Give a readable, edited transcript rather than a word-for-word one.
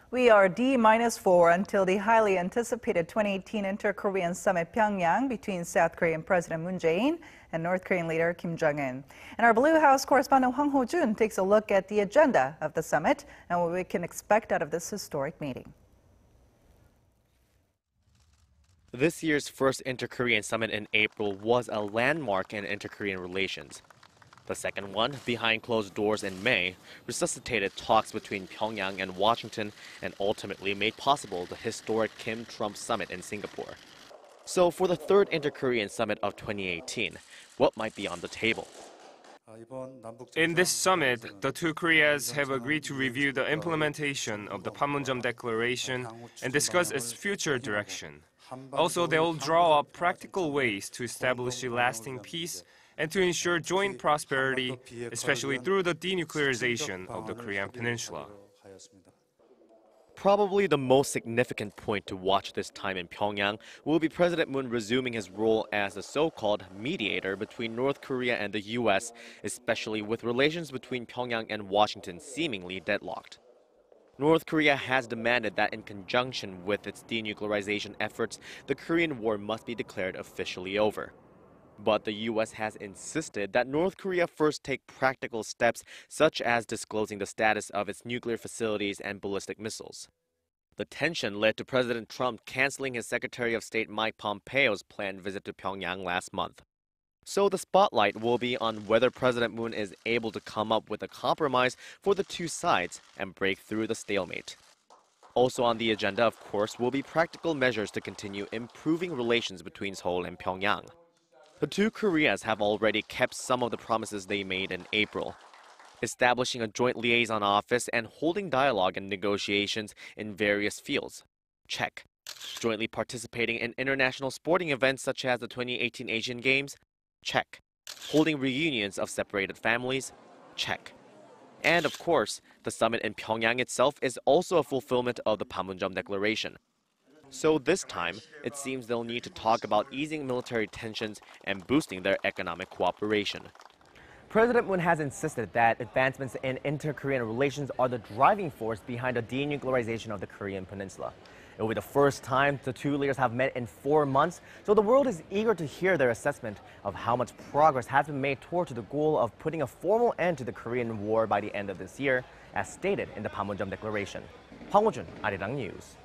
We are D-4 until the highly anticipated 2018 Inter-Korean Summit Pyeongyang between South Korean President Moon Jae-in and North Korean leader Kim Jong-un. And our Blue House correspondent Hwang Hojun takes a look at the agenda of the summit and what we can expect out of this historic meeting. This year's first Inter-Korean Summit in April was a landmark in inter-Korean relations. The second one, behind closed doors in May, resuscitated talks between Pyeongyang and Washington and ultimately made possible the historic Kim-Trump summit in Singapore. So for the third Inter-Korean Summit of 2018, what might be on the table? In this summit, the two Koreas have agreed to review the implementation of the Panmunjom Declaration and discuss its future direction. Also, they will draw up practical ways to establish a lasting peace and to ensure joint prosperity, especially through the denuclearization of the Korean Peninsula. Probably the most significant point to watch this time in Pyongyang will be President Moon resuming his role as the so-called mediator between North Korea and the U.S., especially with relations between Pyongyang and Washington seemingly deadlocked. North Korea has demanded that in conjunction with its denuclearization efforts, the Korean War must be declared officially over. But the U.S. has insisted that North Korea first take practical steps, such as disclosing the status of its nuclear facilities and ballistic missiles. The tension led to President Trump canceling his Secretary of State Mike Pompeo's planned visit to Pyongyang last month. So the spotlight will be on whether President Moon is able to come up with a compromise for the two sides and break through the stalemate. Also on the agenda, of course, will be practical measures to continue improving relations between Seoul and Pyongyang. The two Koreas have already kept some of the promises they made in April, establishing a joint liaison office and holding dialogue and negotiations in various fields. Check. Jointly participating in international sporting events such as the 2018 Asian Games. Check. Holding reunions of separated families. Check. And of course, the summit in Pyongyang itself is also a fulfillment of the Panmunjom Declaration. So this time, it seems they'll need to talk about easing military tensions and boosting their economic cooperation. President Moon has insisted that advancements in inter-Korean relations are the driving force behind the denuclearization of the Korean Peninsula. It will be the first time the two leaders have met in 4 months, so the world is eager to hear their assessment of how much progress has been made toward the goal of putting a formal end to the Korean War by the end of this year, as stated in the Panmunjom Declaration. Hwang Hojun, Arirang News.